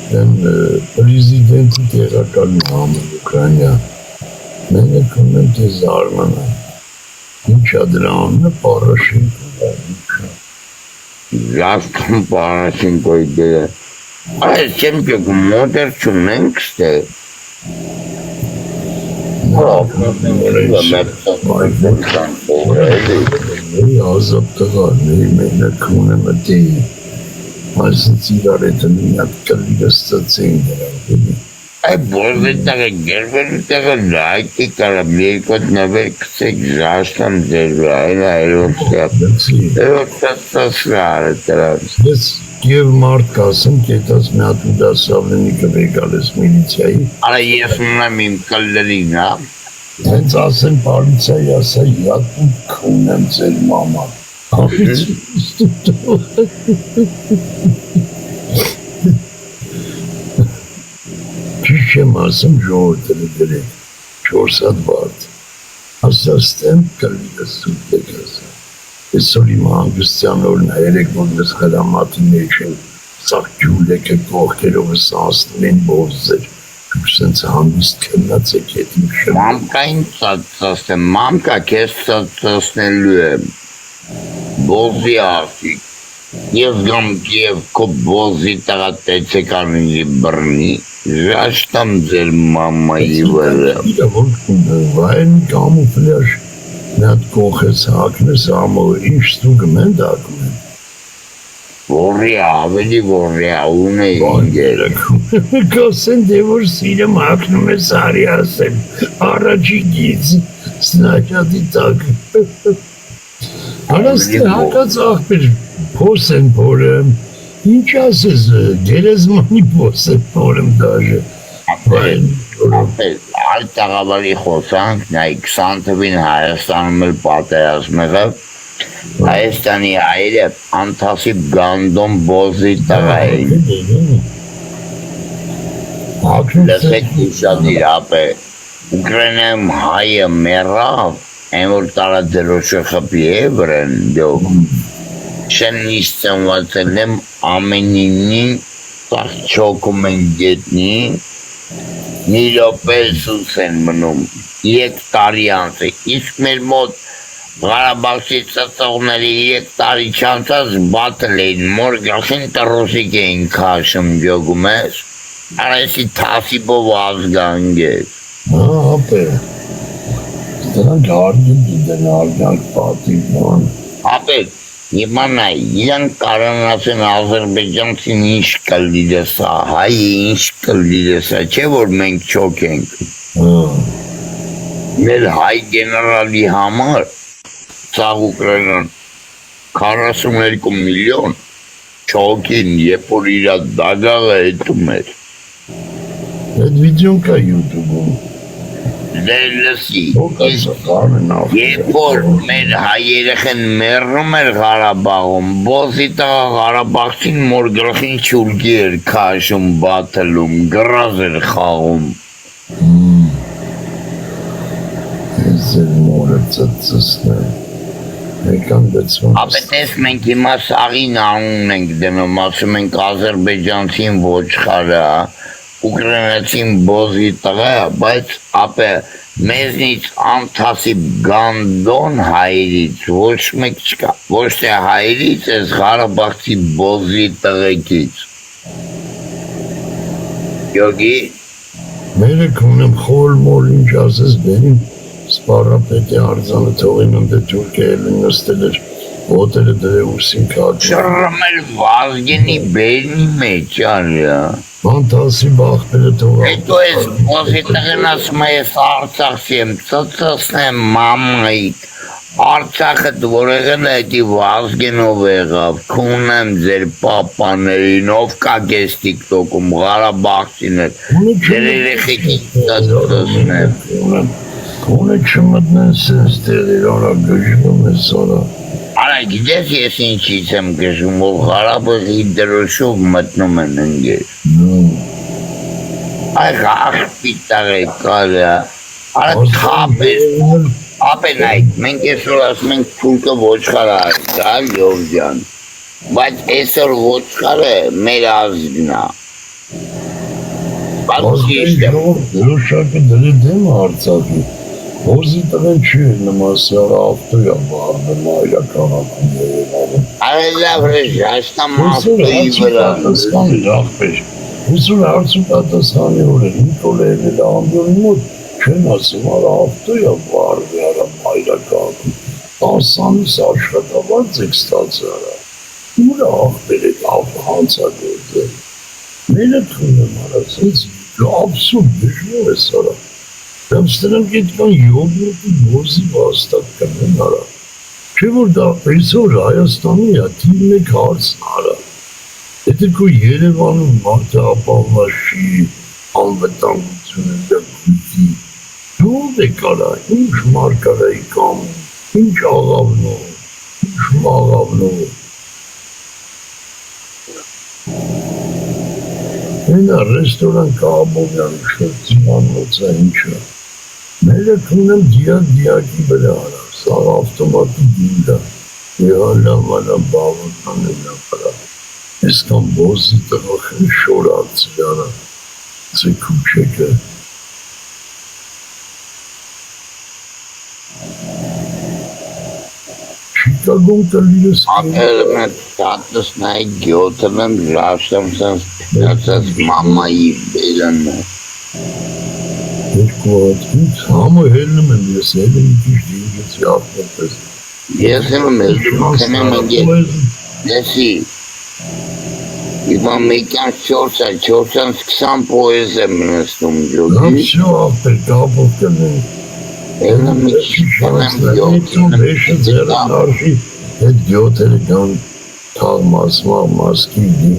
Պրեզիդենտի տեղակալն ամեն Ուկրաինա մենակ ունեմ թե զարմանան ինչա դրա անունը Պորոշենկոն Ժաստան Պորոշենկոյի դերը այս չեմ գյուղում մոդեր չունենք ստեղ ազատ տղաների մենակ ունեմ դե այսինչ իրար հետ միակ կլիգը ստացեին դրանք Ay bozdettere gerbertere Leute karam երկոտ նվեր քցեք ժաշտան ձեր վրա Ես եւ մարդ կասեմ կետած մի հատ ու դասավնի կվեկալես միլիցիայի Արա ես ունեմ իմ կլլերին հա Հենց ասեմ պալիցիայի ասա յատու քունեմ ձեր մաման Ճիշտ եմ ասում ժողովրդը գրեք 4 հատ վարդ ասաստեմ կլիգը սուտ եկասը Այսօր իմ հանգստյան օրն երեք որ մեզ խրամատի մեջ են սաղ ջուլեկը կողքերով սանսնում են բոզեր դուք սենց հանգիստ կնած եք հետ իմ շեմ Մամկային ծածծաստեմ, մամկա կեզ ծածծասնելու եմ Բոզի ասիկ Ես գամ կիև քո բոզի տղա տեցեկանինի բրնի Ժաշտամ ձեր մամայի վրա Վայն կամուֆլյաժ Մի հատ կողես հակնես ամով ինչ ստուգում են դակում են ավելի որյա ունե ինգերեք Կասեն դե որ սիրեմ հակնում է սարի ասեմ Առաջի գիծ սնաճատի տակ Հարաստի հակած աղբեր փոս են փորեմ Ինչ ասես գերեզմանի փոս են փորեմ դաժը Այլ տաղավարի խոսանք, նայ 20 թվին Հայաստանում էլ պատերազմ եղավ Հայաստանի հայերը անթասիբ գանդոն բոզի տղա էին Լսեք ուշադիր ապե Ուկրաինայում հայը մեռավ Այն որ տարածերոշը խպի է վրեն դյող Շենից ծնվածել եմ ամենինին Տախ չոքում են գետնին Մի լոպես են մնում 3 տարի անց է Իսկ մեր մոտ Ղարաբաղցի ծծողների 3 տարի չանցած բատել էին մոր գախին տրոսիկ էին քաշում ջոգում ես Արեսի թասիբով ազգանք ես ապե Դրանք արդեն դեն արդյանք պատիվ ման Ապե Իմանայ, իրանք կարանասեն Ադրբեջանցին ինչ կլիդեսա, հայի ինչ կլիդեսա, չէ որ մենք չոք ենք Մեր հայ գեներալի համար Ծաղ Ուկրաինան 42 միլիոն չոքին, երբ որ իրա դագաղը հետում էր Այդ վիդեոն կա յութուբում Դեր լսի, երբ որ մեր հայերեխեն մեռնում էր Ղարաբաղում, բոզի տղա Ղարաբաղցին մոր գլխին չուրգի էր քաշում, բաթելում, գրազ էր խաղում Ձեր մորը ծծծսնել Ապե տես մենք հիմա սաղին անուն ենք դնում, ասում ենք Ադրբեջանցին ոչխարը Ուկրաինացին բոզի տղա, բայց ապե մեզնից անթասիբ գանդոն հայերից ոչ մեկ չկա, ոչ թե հայերից ես Ղարաբաղցի բոզի տղեկից Յոգի Մերը կունեմ խոր մոր ինչ ասես բերին սպարապետի արձանը թողին ընդե թուրկել են նստել էր ոտերը դրե ուսին կաճ Շրմ էլ վազգենի բերնի մեջ արյա Անթասի բաղբերը թողա Հետո ես բոզի տղեն ասում ես արցախսի եմ ծծսնեմ մամայիտ Արցախըտ որ եղել հետի վազգենով եղավ Քունեմ ձեր պապաներին ով կա կես տիկտոքում Ղարաբաղցին էլ Ձեր երեխեքի ծծսնեմ Կոնը չմտնեն սենց տեղեր արա գժվում է սարա Արա գիտես ես ինչից եմ գժում որ Ղարաբաղի դրոշով մտնում են ընգեր Այ աղպի տաղեք կարա Արա թապեր Ապե նայք մենք այսօր ասում ենք թուրկը ոչխար արցալ յովջան Բայց այսօր ոչխարը մեր ազգնա Պատշիշտ է։ Դրոշակը դրի դեմ Արցախի, ոզի տղեն չի նմասյարը ավտոյա բարդը մայրականակում Երևանում։ Արելավ ռեժաստամ Ուսուր ավտոյի վրա։ պատասխանի աղբեր, ուսուր հարցու պատասխանի օրեր, Նիկոլ Էվել ամբյոնի մոտ չեն ասում արա ավտոյա բարդը արա մայրականակում, 10 աշխատավարձ եք ստացարա, ուր աղբեր եք հանցագործել, մենը թունում արասից, absurd դժվար է սարա, դրանց նրանք այդքան յոգուրտի ոզի վաստակ կնեն արա, չէ որ դա այսօր Հայաստանի է, թիվ մեկ հարցն արա, եթե քո Երևանում մարդը ապահովաշի, անվտանգությունը դա գույքի, դու եք արա, ինչ մարկարայի կամ, ինչ աղավնով, ինչ մաղավնով, Հենա ռեստորան կաղաբովյանի շոտ ձիմանոցա ինչա, մերը կունեմ դիակ-դիակի վրա արա, սաղ ավտոմատի դինդա, լավալա բավականելա վրա, ես կամ բոզի տղախեն շորացի արա, ձե կուչեկը, Շիկագոն կլիրս Ապերը մետ տատս նայ գյոտն եմ ժաշտեմ սենց պիտացած մամայի բերան է։ երկու հատվից համը հելնում եմ ես հելում քիչ դինգեցի ապնպես Ես եմ քնեմ ընգել, նեսի, իվա մեկյան 420 պոեզ եմ նստում ջոգի։ Всё ապեր կապով կնեմ Էլն մի քիչ Այդում վեշը ձերը նարժի հետ գյոթերը կան թաղ մասկի դին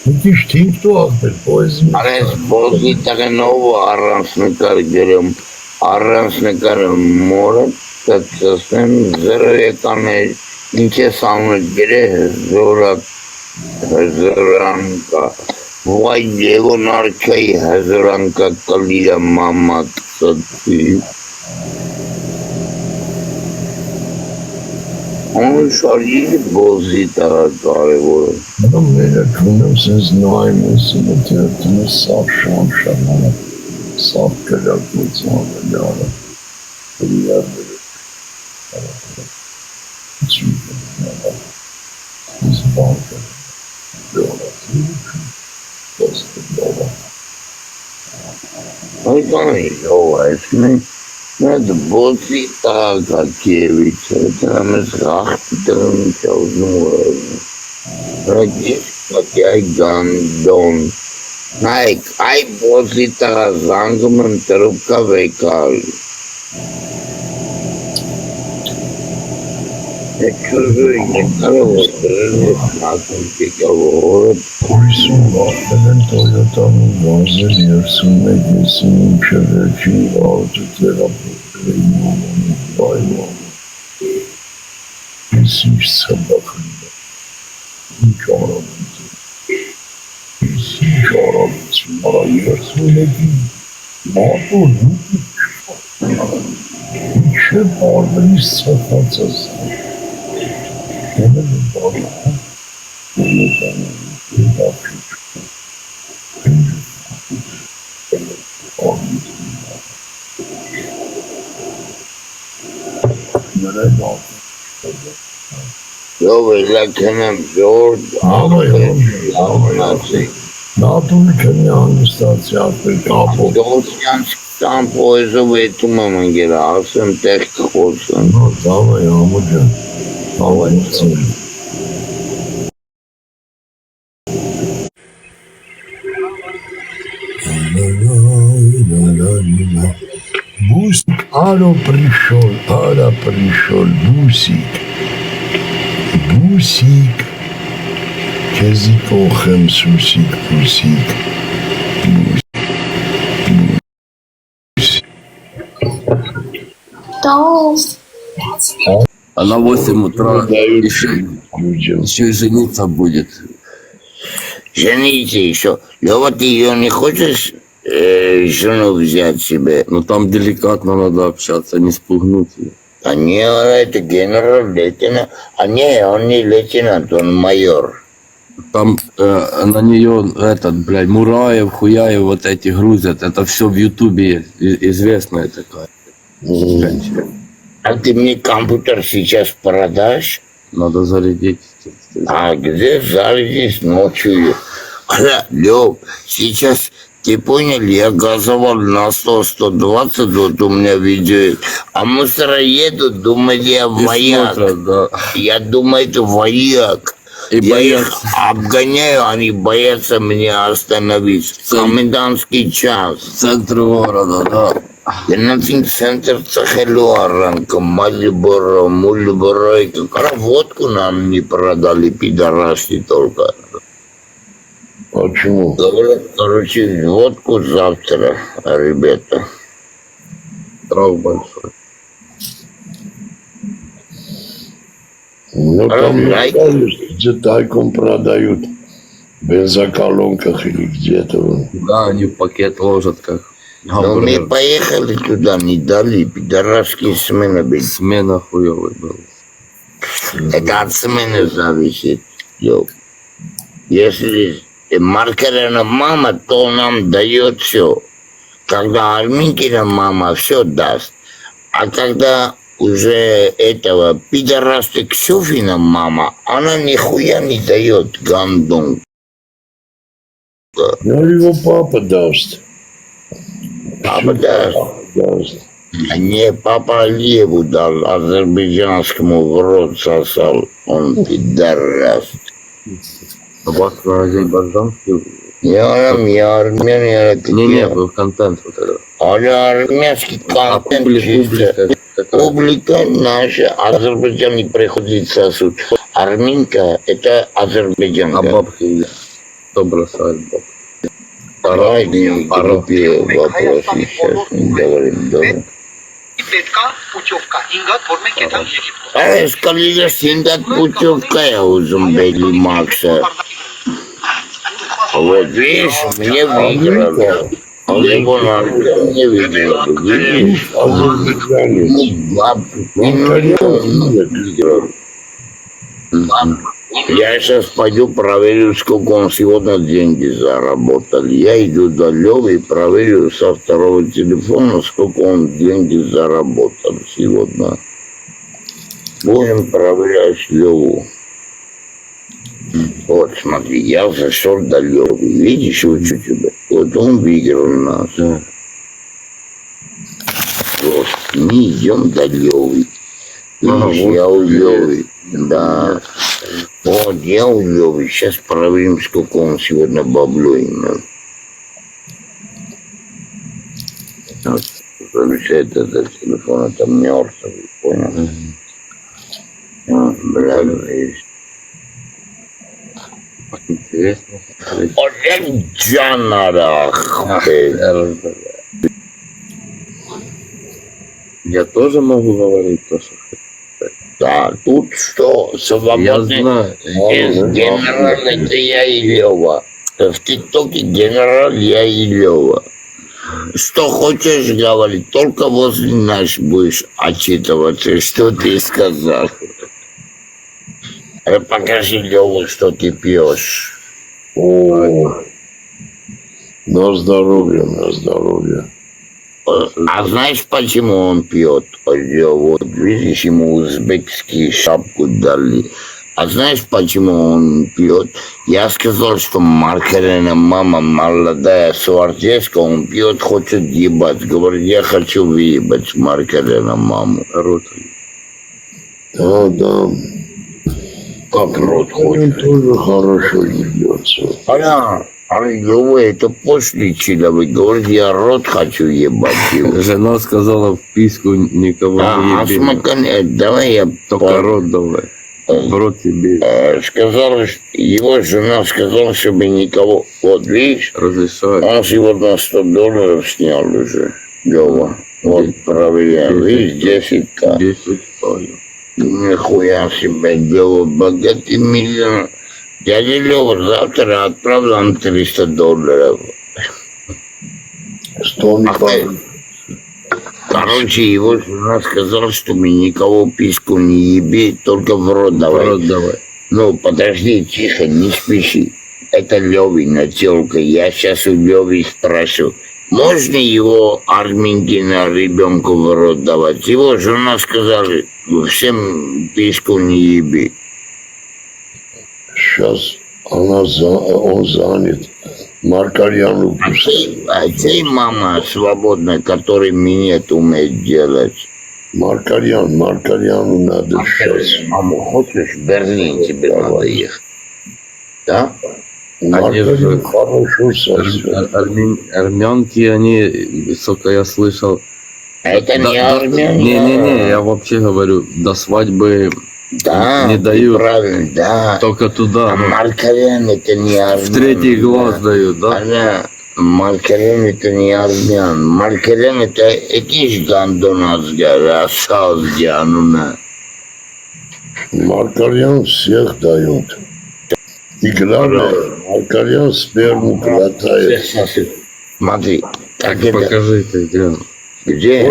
մի քիչ թինք դու աղբեր պոեզի Արես բոզի տղենով առանց նկար գրեմ, առանց նկար մորը կծասնեմ զրոյական է, ինչ ես անում գրե հզորանկա, վայ լևոն արքայի հզորանկա կլիրա մամատ կծի Onun şarjıyla bozita կարևորը։ Նոմ մերը կունեմ սենց նայմ ուսումը թերթունը սավ շանշանանը, սավ կրակոց ամելյանը, պրիարները, չիպը, ես բանկը, լորացիություն, ոստը լովա։ Այդան է յով այսմեն, Մեդ բոցի տաղակակևից, հետը մեզ խախտի տրում չավզում որազում։ Ռագիշ կատյայ գանդոն։ Նայք, այ բոցի տաղա զանգում եմ տրուպկա վեկալ։ Էքրուզույն նկարով տրել ես մատում կեկավորը Պորիսում վախտել են տոյոտանում վազել 31 եսին ինչը վերջին վաղջը ձերապոտել էին մամանի բայմանը։ Ես ինչ սաբախն է, ինչ արավություն, ես ինչ արավություն, արա 31-ին մատոն ինչ է բարվելի սախացած Հենը բարը, հենը բարը, Յով էլակեն եմ ժորդ աղպեր Նատունի կնի անգստացի ապեր կապով Ժորդյան սկտան պոեզով էտում եմ ընգել, ասեմ տեղ կխոցեմ Նո, դավայ ամուջան, դավայ ծին Бусик, ара пришел, Бусик. Бусик. Քեզի կողեմ սուսիկ, Բուսիկ. Она в 8 утра еще и жениться будет. Жениться еще. Лёва, ты ее не хочешь жену взять себе? Но там деликатно надо общаться, не спугнуть ее. А не, это генерал, лейтенант. А не, он не лейтенант, он майор. Там на нее этот, блядь, Мураев, Хуяев вот эти грузят. Это все в Ютубе есть. Известная такая женщина. А ты мне компьютер сейчас продашь? Надо зарядить. А где зарядись ночью? Лёв, сейчас, ты понял, я газовал на 100-120, вот у меня видео, а мусора едут, думали, я вояк. Смотрят, да. Я думаю, это вояк. И Я их боятся. обгоняю, они боятся меня остановить. Комендантский час. В центре города, да. Центр Цахелуаранка, Малиборо, Мульборо. Как водку нам не продали, пидорасы только. Почему? Говорят, короче, водку завтра, ребята. Штраф большой. Ну, там Раздай. где тайком продают. В бензоколонках или где-то. Да, они в пакет ложат, как Но мы гамбургер. поехали туда, не дали, пидорасские смены были. Смена хуёвый был. Это от смены зависит. Йо. Если Маркерина мама, то нам дает все. Когда Арминкина мама все даст. А когда уже этого пидорасты Ксюфина мама, она нихуя не дает гандон. Ну, его папа даст. Папа даст. Даст. А не, папа Алиеву дал, азербайджанскому в рот сосал. Он пидорас. У вас на азербайджанский? Я армян, Не, был контент вот это. армянский контент чисто. Публика наша, Азербайджан не приходит сосуд. Армянка – это А азербайджанка. бабки кто бросает бабки? Давай не глупее вопросы сейчас не говорим, добре? Петка, путевка, имдат форме кетан египет. А сказали, синдат путевка, я узумбели Макса. Вот видишь, мне выиграли. Его не выиграли, видишь? Азербайджанец. Я сейчас пойду проверю, сколько он сегодня деньги заработал. Я иду до Лёвы и проверю со второго телефона, сколько он деньги заработал сегодня. Будем проверять Лёву. Вот, смотри, я зашел до Лёвы. Видишь, учу тебя? Вот он выиграл нас. Вот, мы идем до Лёвы. Видишь, я у Лёвы. Да. Вот, я у Лёвы. Сейчас проверим, сколько он сегодня бабло имел. Вот, получается, этот телефон, это мертвый, понял? Бля, видишь. Интересно. Олег Джанарах. Я тоже могу говорить то, что Да, тут что, я свободный знаю. генерал, это я и Лёва. В ТикТоке генерал я и Лёва. Что хочешь говорить, только возле нас будешь отчитываться, что ты сказал. Покажи Лёву, что ты пьешь. О, на здоровье, на здоровье. А знаешь, почему он пьет? Вот видишь, ему узбекские шапку дали. А знаешь, почему он пьет? Я сказал, что Маркерина мама молодая свартеска, он пьет, хочет ебать. Говорит, я хочу выебать Маркерина маму. Рот. Да, да. Как рот Он хочет. тоже хорошо ебется. А Лёва, это после человек. Говорит, я рот хочу ебать его. Жена сказала, в писку никого А не еби. смотри, давай я Только рот давай. В рот тебе сказал, его жена сказала, чтобы никого. Вот видишь, разрешают. он сегодня $100 снял уже. Лёва. Вот проверяю. Видишь, 10к. 10 понял. Нихуя себе дело. Богатый миллион. Дядя Лёва завтра отправил нам $300. Что он не Короче, его жена сказала, что мы никого писку не еби, только в рот В давай. рот давай. Ну, подожди, тихо, не спеши. Это Левина тёлка. Я сейчас у Леви спрошу. Можно его Арминкина ребенку в рот давать? Его жена сказала, всем письку не еби. Сейчас он занят. Маркарьяну пустил. А ты, мама свободная, который минет умеет делать. Маркарьяну надо сейчас. Маму, хочешь, в Берлин тебе надо ехать? Да? Маркарьян хорошо сосет. Армянки, они, сколько я слышал... Это не армяне. Не, я вообще говорю, до свадьбы Да, не дают. Правильно, да. Только туда. А Маркарьян это не армян. В третий глаз дают, да? Она, Маркарьян это не армян. Маркарьян это экиш гандоназга, асалдянуна. Маркарьян всех дает. И главное, Маркарьян сперму глотает. Смотри, Так как это... покажите, где. Где?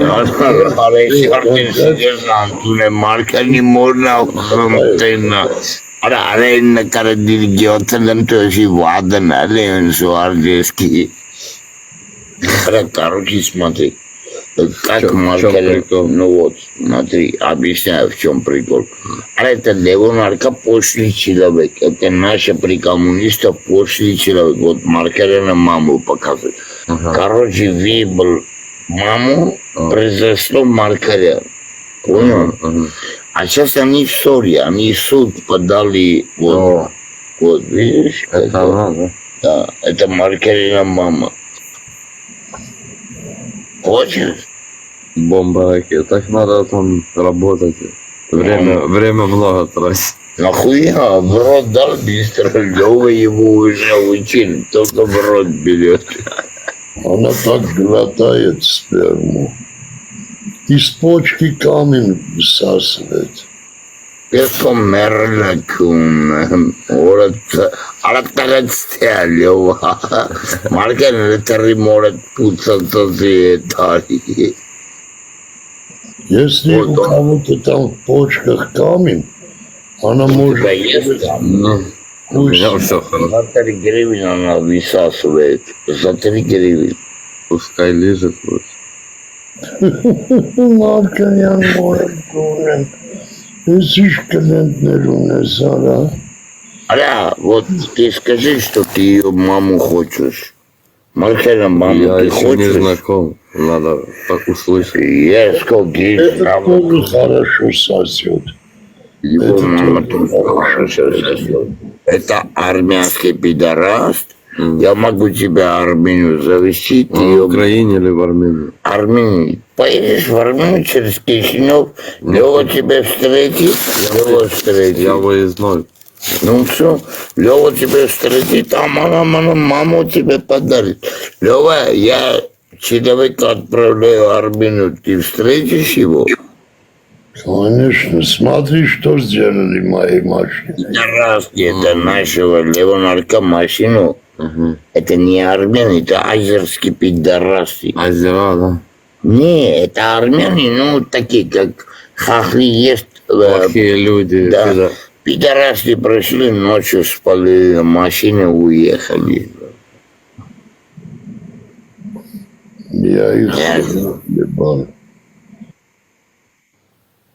Марка не можно Арена Карадильгиотелем тоже вадан, Ален Суардески. Короче, смотри. Как Маркарин, ну вот, смотри, объясняю, в чем прикол. А это Левонарка пошлый человек. Это наша при коммунистах пошлый человек. Вот Маркарина маму показывает. Короче, выбор маму произошло Маркарин. Понял? А сейчас они в ссоре, они в суд подали. Вот, вот видишь? Это она, да? Да, это Маркарина мама. Хочешь? Бомба ракет. Так надо там работать. Время много тратить. Нахуя? В рот дал быстро. Лёва его уже учил. Только в рот берет. Она так глотает сперму. Из почки камень высасывает. Песко мерлакун. Араттагатстя Лёва. Маркен ретари может пуцаться за это. Если Вот у он. кого-то там в почках камень, она У тебя может есть там? Ну, у меня пусть все хорошо. За 3 гривен она высасывает. За 3 гривен. Пускай лежит лучше. Markarian Morakunen. Es ist kalendner Sara. Аля, вот ты скажи, что ты ее маму хочешь. Маркера маму Я ты еще не хочешь? знаком. Надо так услышать. Я сказал, Это тоже хорошо сосет. его это мама тоже тоже хорошо сосет. Это армянский пидораст. Я могу тебя Армению завести, ты Он в ее... Украине или в Армении? Армении. Поедешь в Армению через Кишинев, Лева тебя встретит, Лева встретит. Я выездной. Ну все, Лева тебя встретит, а маму тебе подарит. Лева, я человека отправляю в Армению, ты встретишь его? Конечно, смотри, что сделали мои машины. Раз это нашего Левонарка машину, это не армяне, это азерские пидорасы. Озера, да? Не, это армяне, ну, такие, как хахли есть. Плохие люди. Да. всегда. Пидорасы прошли, ночью спалили машины, уехали. Я их ебал.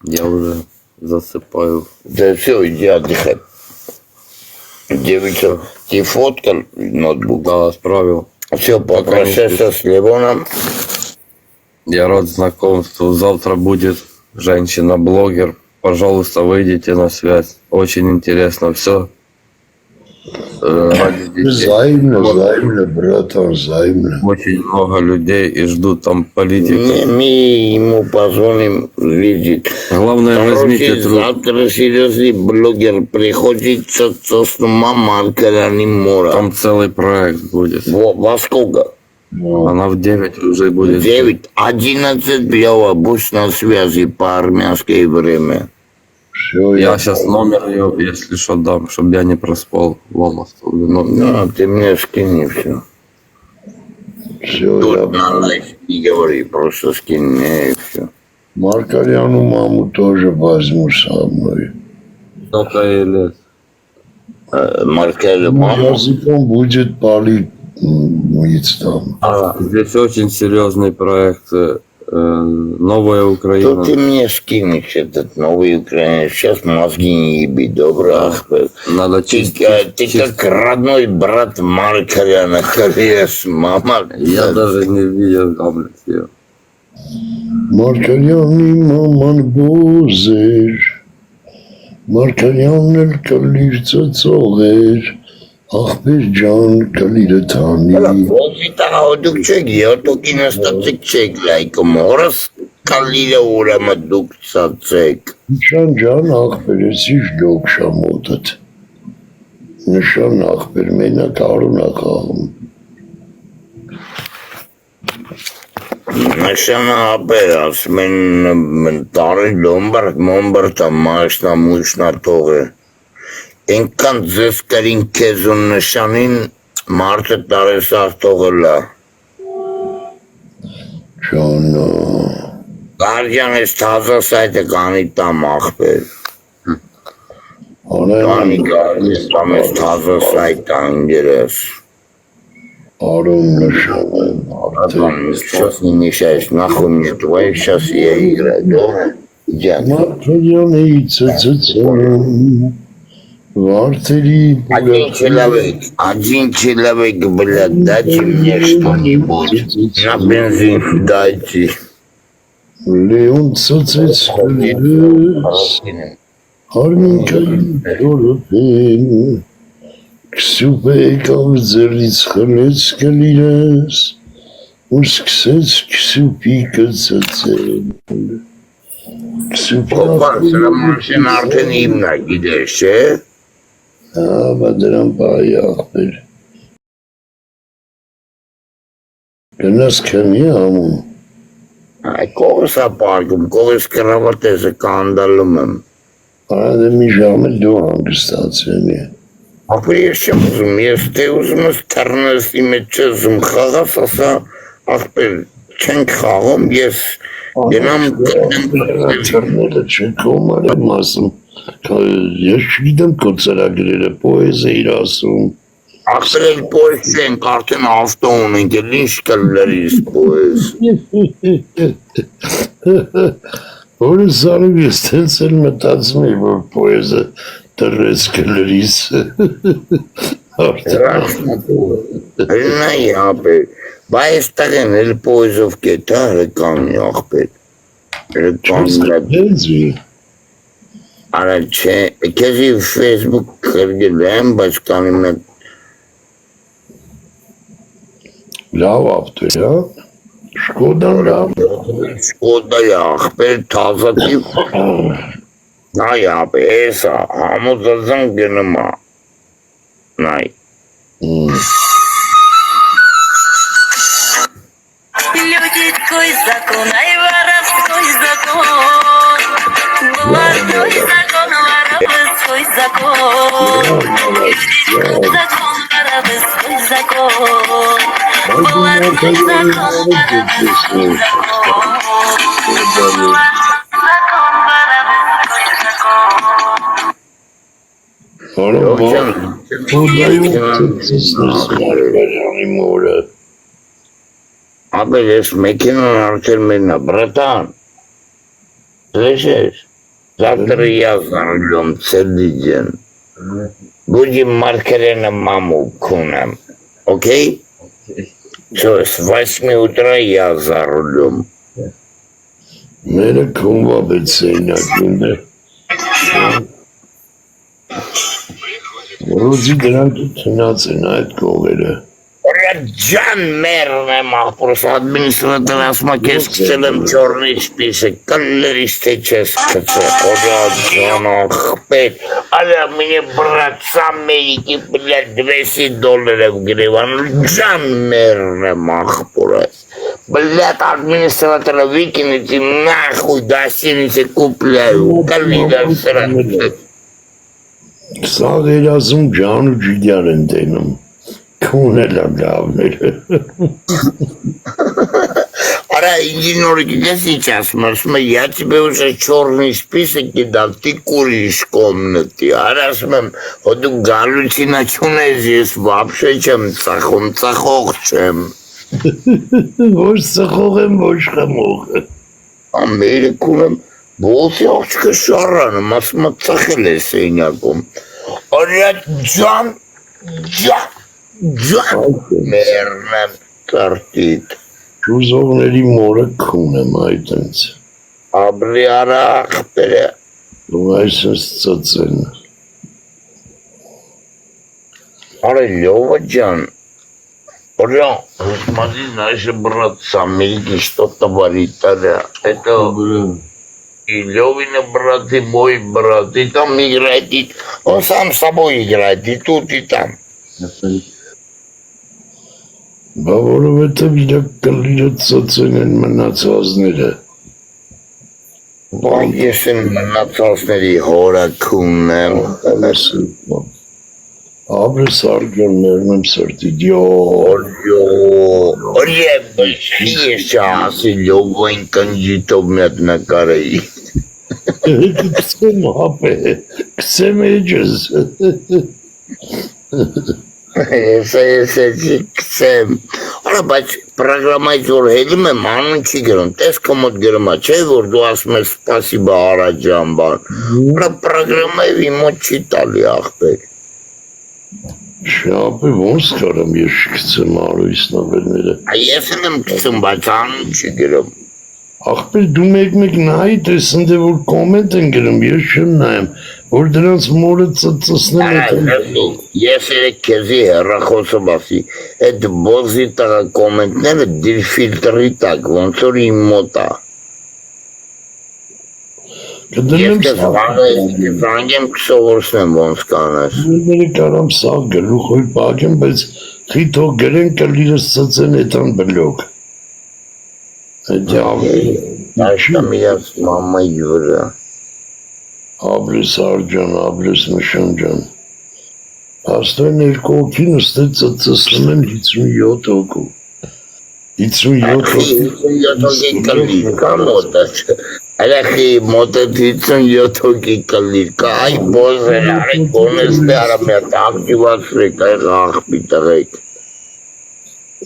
Я уже засыпаю. Да все, иди отдыхай. Девочка, ты фоткал ноутбук? Да, отправил. Все, попрощайся с Левоном. Я рад знакомству. Завтра будет женщина-блогер. Пожалуйста, выйдите на связь. Очень интересно все. Ради детей. Взаимно, братан, взаимно. Очень много людей и ждут там политики. Мы ему позвоним, видит. Главное, возьмите Короче, труд. завтра серьезный блогер приходит с мамаркой, а не мора. Там целый проект будет. Во сколько? Она в 9 уже будет. 9, 11 Лева, будь на связи по армянское время. Все, Я сейчас номер ее, если что, дам, чтобы я не проспал. Вам оставлю номер. Ну, ты мне скини все. все, Тут я на лайф не говори, просто скинь мне и все. Маркаряну маму тоже возьму со мной. Сколько ей лет? Маркель маму. Языком будет палить мыть там. Здесь очень серьезный проект «Новая Украина». Тут ты мне скинешь этот новый Украина. Сейчас мозги не еби, добрый Ахмед. Надо Ты как родной брат Маркеля, колес, мама. Я даже не видел там ее. Մարգարյանն իմ աման բոզ էր, Մարգարյանն էլ կլիր ծծող էր, աղբեր ջան կլիրը թանի, Ոզիտա դուք չեք, յոտոքի նստացեք չեք, լայքը մորս կալիլը ուրեմը դուք ծացեք։ նշան ջան աղբեր ես իշ լոք շամոտըտ, նշան աղբեր մենակ արունակ աղում, Նշանաբեր, ասում են տարի լոմբարդա մաշնա մուշնա թողը։ Ենքան ձեզ կրին քեզ ու նշանին մարդը տարեսար թողըլա։ ջան Գարջան ես թազաս այդ է կանի տամ աղբեր։ Կանի անեն գարջես տամ ես թազաս այդ անգերես։ արուն նշան են արդեն, Сейчас не мешаешь, нахуй мне твои, сейчас я играю, добре? Идем. Մարգարյանի ծծծում, վարդերի Один человек, блядь, дайте мне что-нибудь. На бензин дайте. լեոն ծծեց կլիրես, Արմինկային որոպեն, կսուպ եկավ ձերից խլեց կլիրես, ու սկսեց կսուպի կծծել, Опа, սրամաշեն արդեն իմն է, գիտես, չէ? բա դրան պահի աղբեր, գնաս քնի ամում, Այ կողս է պարկում, կողս կրավատեսը կանդալում եմ։ արադը մի ժամը դու հանգստացեն է, Ապր ես չեմ ուզում, ես թե ուզում ես թռնես իմը չզում խաղաս, ասա, աղբեր, չենք խաղում, ես գնամ Թռնելը չկոմար եմ ասում, ես չգիտեմ քո ծրագրերը, պոեզ էիր ասում, աղբերել պոյս չենք, արդեն ավտո ունենք, էլ ինչ կլլերիս պոյս։ որը սարում ես տենց էլ մտածում էի, որ պոեզը տրեց կլրիս, Նայ աղբեր, բա ես տղեն էլ պոյզով կետա հրկանի աղբեր։ Հենց Արա չէ, քեզի Facebook կրգել եմ, բայց կանի մեկ լավ ավտո է, շկոդան լավ, Շկոդա է աղբեր թազատի Նայ աղբեր, էսա, համոզազան գնմա Նայ Люди, твой закон, ай, воровской закон. Воровской закон, воровской закон. Люди, закон, воровской закон. Воровской закон, воровской закон. Закон, воровской закон. Արոն բոդայում ծծնես Մարգարյանի մորը, Ապեր ես մեքենան արդեն մենա, բրատան Слышишь? Завтра я за рулем целый день. Будем Маркелена маму кунем. Окей? Все, с 8 утра я за рулем. մերը կոմվա բեցեյնակ ինդ է, Ռոզի դրանք տնած են այդ կողերը, Ջան մերն եմ աղբորս ադմինիստրատոր ասմա կես կցել եմ չորնի շպիսը, կլլերիս թե չես կցել, օրա ջան աղբեր, ալա մինե բրաց Ամերիկի, բլյա $200 գրևան, ջան մերն եմ աղբորս, բլյատ ադմինիստրատորը վիկինիցի նախույ դասինիցի կուպլյայու, կլիդար սրանք, սաղ երազում ջան ու ջիդյան են տենում, Քոնել եմ լավները, Ара, иди норки, да сейчас, я тебе уже черный список кидал, ты куришь в комнате. Ара, вот галлюцинация здесь вообще чем цахом, чем. Ոչ սխող եմ, ոչ խմող։ Ամերիկում եմ ոսի աղջկը շարանում, ասում եմ ծախել է սենյակում։ Օրիա ջան, մերն եմ կրտիտ։ Ուզողների մորը քուն եմ այդ ինձ։ Աբրի արա աղբերը։ Ու այսպես ծծեն։ Արա Լյովա ջան, Оря, смотри, наши брат с Америки что-то варит, это и Левина брат, и мой брат, и там играет, и он сам с собой играет, и тут, и там. Բա որովհետև իրակ կլիրը ծծեն են մնացածները։ Բա ես եմ մնացածների հորակում եմ։ Abrı sargınlarım sırtı Oraya bir şahsı Лёва инкогнито на карай. Kısım abi. Kısım edeceğiz. Kısım. Ora baş programayı zor hedim em anın çıkıyorum. Test komut girma. Çevir duasme spasiba arayacağım ben. Ora programayı bir mod çitali ahbet. Շապը ոնց կարամ ես չգցեմ արույսնավերները։ Ես եմ գցում, բայց անուն չգրում։ Ախպեր դու մեկ նայի տեսնդ է որ կոմենտ են գրում, ես չեմ նայեմ, որ դրանց մորը ծծսնել է։ Ես երեք քեզի հեռախոսով ասի, այդ բոզի տղա կոմենտները դիր ֆիլտրի տակ, ոնց որ իմ մոտ է։ Ես քեզ վանգեմ կսովորսնեմ ոնց կանես։ Մերները կարամ սաղ գլուխոյ պակեմ, բայց խիթող գրեն կլիրս ծծեն էտան բլոգ։ Աշտամ իրաց մամայի վրա։ Աբրես Արջան, աբրես Մշան ջան։ Աստվեն երկու հոգի նստեց ծծսնում են 57 հոգու։ 57 հոգի կլիր, կա մոտաց։ Ալախի մոտը 57 հոգի կլիր, կա այ բոզել արեք, կոնեսնե արամյատ ակտիվացրեք, այղ աղպի տղեք։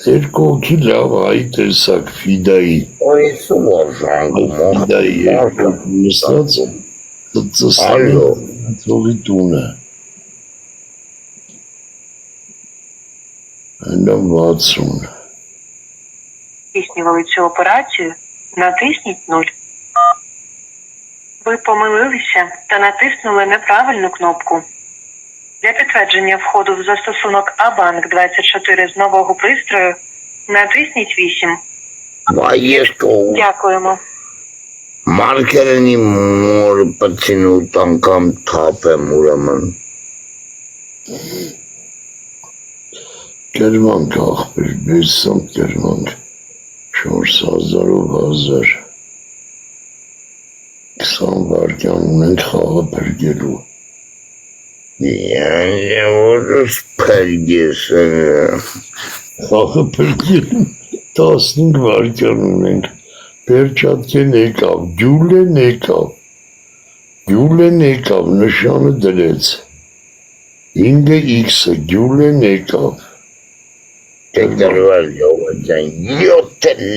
Երկու հոգի լավ այ տեսակ ֆիդայի։ Այս ու որ ժանգում, ֆիդայի երկու նստած ծծսնում են ծողի տունը։ Այնա 60։ Здійснювали цю операцію, натисніть 0. Ви помилилися та натиснули неправильну кнопку. Для підтвердження входу в застосунок А-Банк24 з нового пристрою натисніть 8. Վայ ես կողում։ Дякуємо. Մարկերենի մոր պծինուտ անգամ թապ եմ ուրեմն։ Կերմանք աղբեր, 500 կերմանք, 4000-ով 1000, 20 վարկյան ունենք խաղը պրգելու։ Որս պրգես Խաղը պրգելու 15 վարկյան ունենք, պերջատկեն եկավ, գյուլեն եկավ, նշանը դրեց, 5-ը X-ը, գյուլեն եկավ, Տեգրվել Լյովա ջան, 7-ը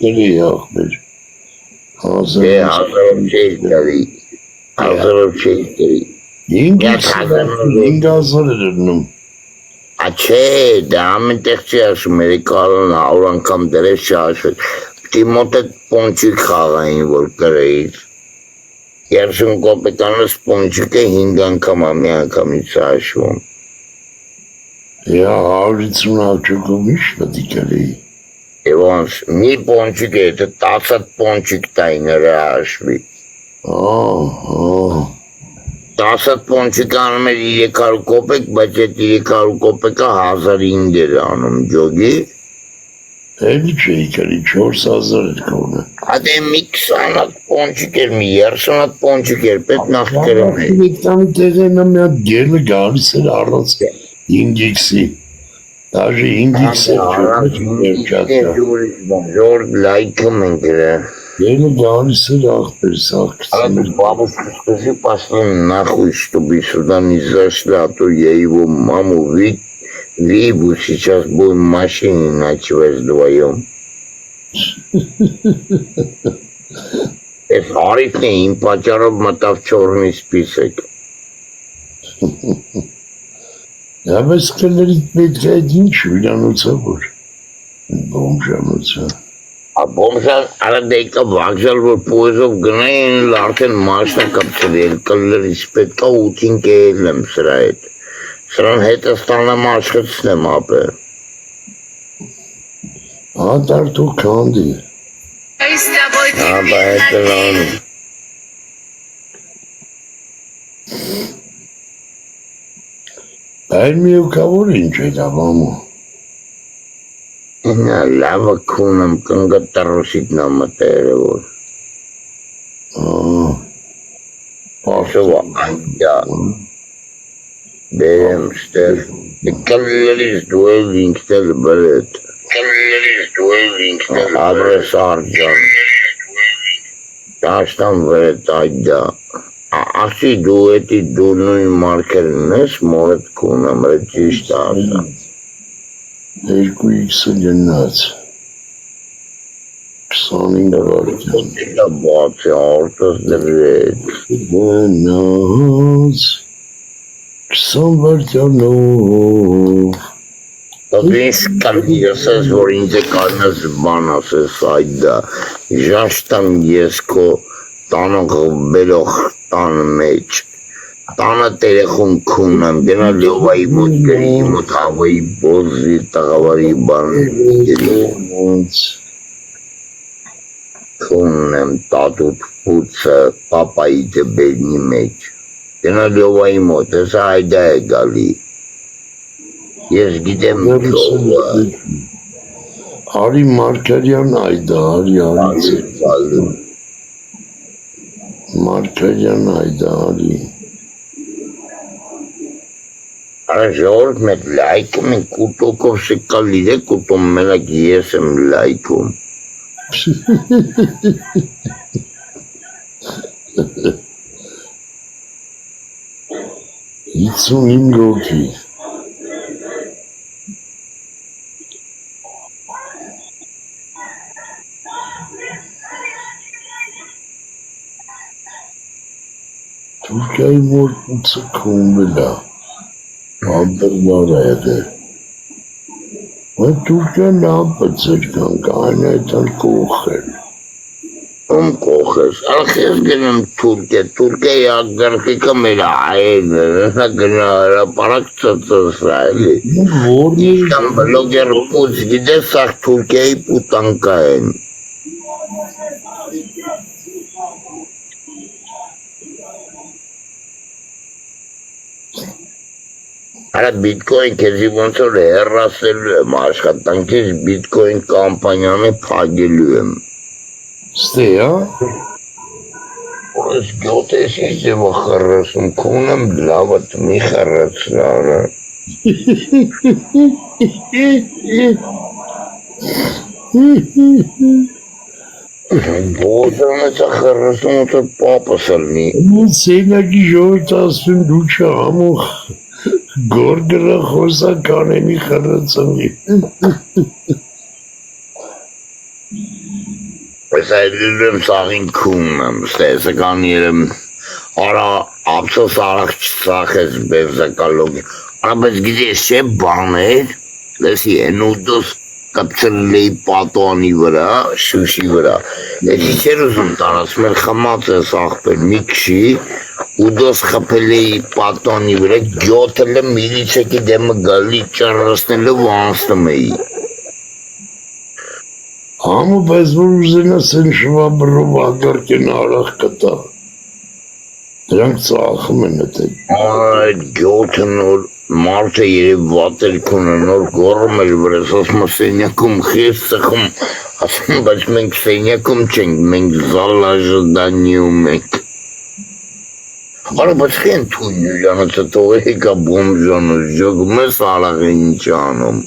դրի աղբեր, հազարով չէի կրի։ 5,000 էր դնում, Չէ, դա ամենտեղ չի ասում, երեկալն 100 անգամ դրես չհաշվեք, պտի մոտ էդ պոնչիկ խաղային, որ կրեիր, 30 կոպեկանս պոնչիկը 5 անգամ ամի անգամից հաշվում։ ja 150 հաճակով իշ պետի կրեի, Եվ ոնց, մի պոնչիկ է, դա 10 պոնչիկ տային հրա հաշվի։ 10 պոնչիկ անում էր 300 կոպեկ, բայց այդ 300 կոպեկը 1500 էր անում ջոգի։ էլի չէի կրի, 4000 էր կողնը, Հատե մի 20 հատ պոնչիկ էր, մի 30 հատ պոնչիկ էր, պետ նախ կրում էի։ Եկտանի տեղենը մի հատ գելը գալիս էր առած 5X-ի, Даже ինդիքսը Ժորդ լայքը մենք գրել։ Ելը գալիս էր աղբեր սաղքցին։ Бабушка, скажи, пошли нахуй, чтобы сюда не зашли, а то я его маму вибу, сейчас будем в машине ночевать вдвоем. Это арифный, им պատճառով մտավ չորնի սպիսակ։ Բայց կլերիք պետք է այդ ինչ վիրանոցա որ, բոմժանոցա։ Բոմժան արադեիկա վաղժալ, որ պոեզով գնային արդեն մաշնա կապցրել, կլերից պետք է ուտին կեել եմ սրա հետ։ Սրան հետը ստանեմ աշխեցնեմ ապը։ Ադարտու կանդի։ Ապա հետը լան։ Այր մի ուկավոր ինչ է դավամու։ Նա լավը քունեմ կնգը տրոսիկն ամտերը որ։ Պաշովա այնտա։ Բերեմ ստեր։ Կլլերից դուել ինքնել բրետ։ Ադրես արջան։ Դաշտան վրետ այդա։ Ասի դու էտի դու նույն մարկերն ես մորդ քունեմ է ճիշտ ասա։ 2x-ը գնաց։ 25 վարկյան։ Դա բացի արտս դրեց։ Գնաց 20 վարկյանով։ Դինս կալի ասես, որ ինձ է կանաս բան ասես այդա, ժաշտան ես քո տանող բերող տան մեջ, տանը տերեխուն քունեմ, գնա լյովայի մոտ գրի, մոտ հավայի բոզի, տաղավարի բան գրի, քունեմ տատուտ պուցը, պապայի դբերնի մեջ, գնա լյովայի մոտ, ես այդա է գալի, ես գիտեմ լյովը, Արի Մարկարյան այդա, արի Մարկարյան այդա, արի Արա ժողորդ մեկ լայքում են կուտոքով շկալ իրեք կուտում մենակ ես եմ լայքում 55 հոգի Թուրքիայի մոր ցկում բլա Անդրվար է եղել Այդ Թուրքիան ապծեր կան կան այդան կողել Ում կողես, ալխես գնեմ Թուրքիայի ագարխիկը մեր այելը, նա գնա հրապարակ ծծսա էլի Իշկան բլոգեր պուց գիտես սաղ Թուրքիայի պուտանկա են Արա բիտկոին կեզի ոնց որ հեռասելու եմ աշխատանքից բիտկոին կամպանյանը պագելու եմ Ստե, հա? Ես գյոտես ես եվա խրրասում կունեմ լավըտ մի խրրացնարը Բոզրն էցա խրրասում ոնց որ պապս ալնի Սենակի ժողորդ ասում դու չամող գորգրը խոսական էմի խրրացնի Ես այդլու եմ սաղին կում եմ, ստեսը կան երեմ, արա ապսոս արաղ չսաղ ես բևզակալոգի, արա բայց գիտես չէ բաներ, լեսի են ուդոս կպցրել էի պատոանի վրա, շուշի վրա, էսի չեր ուզում տարած, մեր խմած է սաղպել մի քշի, ուդոս խպել էի պատոանի վրա, գյոթել եմ միլիցեկի դեմը գալի ճարրասնելով անստում էի Համը բայց որ ուզենաս են շվաբրով ագարկ են արաղ կտա Դրանք ծախում են էտել Այդ գյոթը նոր մարդը երև վատելքուն է նոր գորում էր վրես ասում սենյակում խես ծխում ասում բայց մենք սենյակում չենք մենք զալաժդանիում ենք Արա բայց խեն թույն յուրանոցը տող եկա բոմժանոց ժոգում ես արաղ է ինչ անում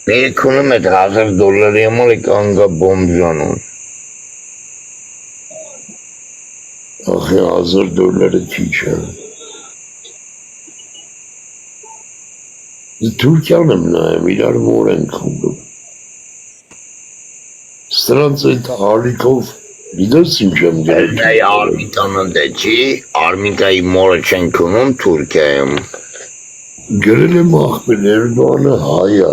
Մերիքունում էդ $1000 համար կանգա բոմբժանում։ Ախի $1000 քիչ է։ Թուրքիան եմ նայում, իրար մոր են խնդում։ Սրանց այդ ալիքով, գիտես ինչ եմ գրել։ Այ Արմիկանը դե չի, Արմիկայի մորը չեն քնում Թուրքիայում։ Գրել եմ աղբեն Էրդողանը հայ է,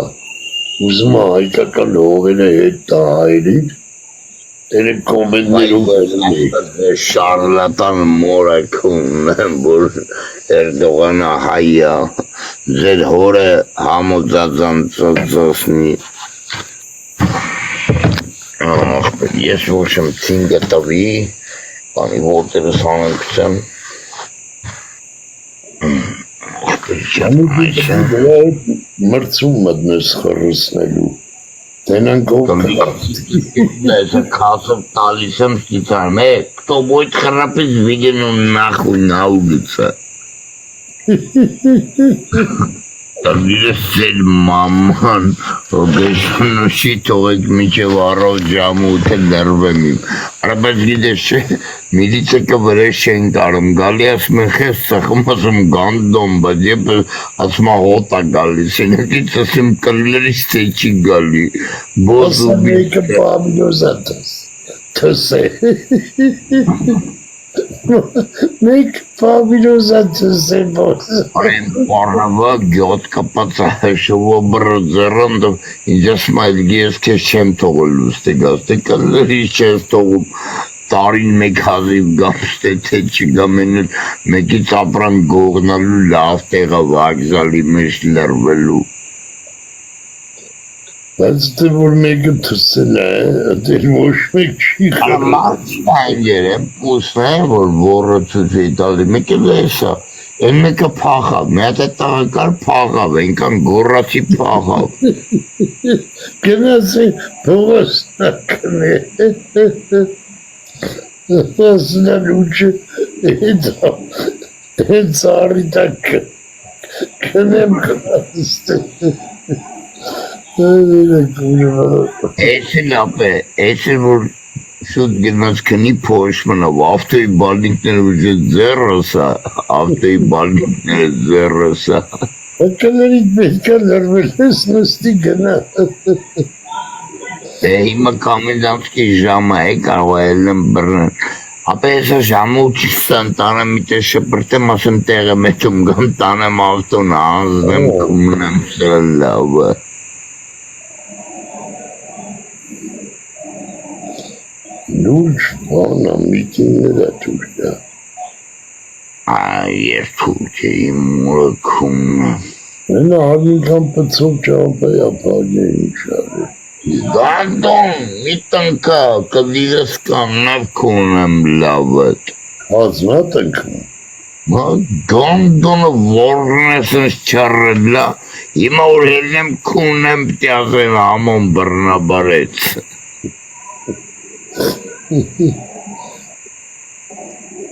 ուզում է հայկական հողերը հետ տա հայերին, դերը կոմեններում գրել է։ Շարլատան մորը քնում, որ Էրդողանը հայ է, ձեր հորը համոզածանցածնի։ Ես ոչ եմ ցինգը տվի, բանի ոտերս հանքցեմ։ Մրցում մտնես խրսնելու, տենան կով Ես կասով տալիս եմ ստիցարմ, кто будет храпеть, виден нахуй на улице։ Տալիս էլ մաման, գեշնոշի թողեք միջև առավ ժամութը լրվեմ իմ։ Արաբաց գիտես չէ, միլիցեկը վրեշ չեն կարում, գալի ասում են խես սխում ասում գանդոն, բայց եբ ասում հոտ է գալիս, ենքից ասում կլերից թե չի գալի, բոզ ու Ասամեիկը պավլոզա թս է, մեկ պավլոզա թս է բոզ։ Այն պարավա գյոտ կպացա հեշովո բրձերանդով, ինձ ասում այլ գես կես չեմ թողել ուստի գաստե կլերից չես թողում, տարին մեկ հազիվ գամստե թե չգամ են մեկից ապրան գողնալու լավ տեղը վագզալի մեջ լրվելու։ Բայց դե որ մեկը թսել է, դեր ոչ մեկ չի խրել։ Մարդայն երեմ, պուսն է, որ որը ծուց է տալի, մեկը լեսա, են մեկը պախավ, մի հատ է տաղակար պախավ, ենքան գորացի պախավ։ Գնաց է փողոսնակն է, ասնան ուչը հետ ծարի տակ կնեմ կնաստ է։ Էսել ապ է, էսել որ շուտ գնաց կնի փոշմանով, ավտոյի բալնիկները ուժը ձերրսա, ավտոյի բալնիկները ձերրսա։ Հակալերիտ պետքա լրվել ես նստի գնա։ Հիմա կամենդանտքի ժամը է կարող ելնեմ բրնեն, ապ եսա ժամը ուչիստան տանեմ միտե շպրտեմ ասեմ տեղը մեջում գամ տանեմ ավտոն անզնեմ կումնեմ սրը լավը։ Լուրջ բանա միտինները թուրքա։ Ես թուրքեի մուրը կումնեմ։ Մենա հագինքան պծով ճամպայա պագե ինչ արի։ Գանդոն, մի տնկա, կդիրս կաննավ կունեմ լավըտ։ Հազնա տնքում։ Գանդոնը որն ես ինձ չարրելա, հիմա որ հելնեմ կունեմ պտյազեմ համոն բրնաբարեց։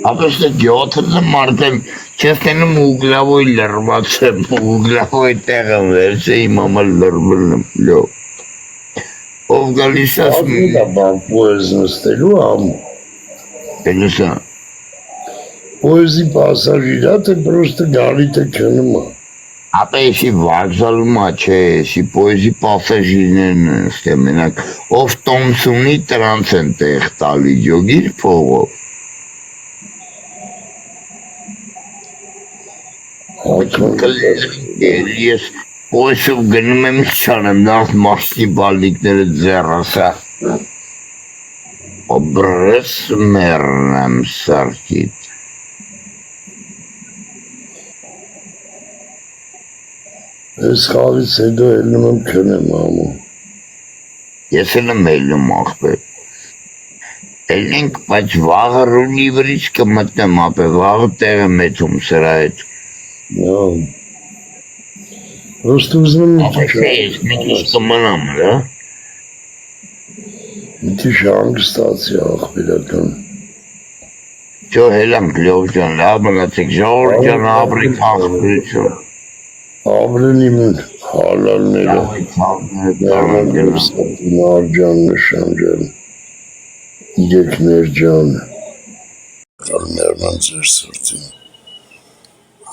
Ապեշ թե գյոթրը մարդեմ, չես տենում ուգլավոյ լրված եմ, ուգլավոյ տեղը վերց է իմ ամալ լրվել եմ լյով։ Ով գալիս ասում Ադիլա բան պոեզ նստելու ամ։ Տենեսա, Պոեզի պասաժիրա թե պրոստը գալիտ է կնումա։ ապա եսի վագզալումա չէ, եսի պոեզի պասաժիրներն են ստե մենակ, ով տոմսունի տրանց են տեղ տալի ջոգիր փողով։ Ես պոյսով գնում եմ չանեմ նախ մաշտի բալնիկները ձեռասա։ Օբրես մերն եմ սարքիտ։ Ես խավից հետո ելնում եմ կնեմ ամու։ Ես էլ եմ ելնում աղբեր։ Ելնենք, բայց վաղը ռունի վրից կմտնեմ ապե, վաղը տեղը մեծում սրա հետ։ Պրոստը ուզում եմ Ապա ես մեկից կմնամ, հա։ մի քիչ հանգստացի աղբերական։ Չո հելանք լյով ջան, լավ մնացեք, ժողոր ջան ապրիք աղբերություն։ Ապրեն իմ Հալալները Աղջան նշանջան իրեքներ ջան Կալմերնան ձեր սրտին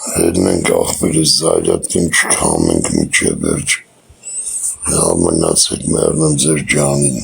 Հետն ենք աղբերս զայրատքին չքամենք միջև վերջ Մնացեք մերնեմ ձեր ջանին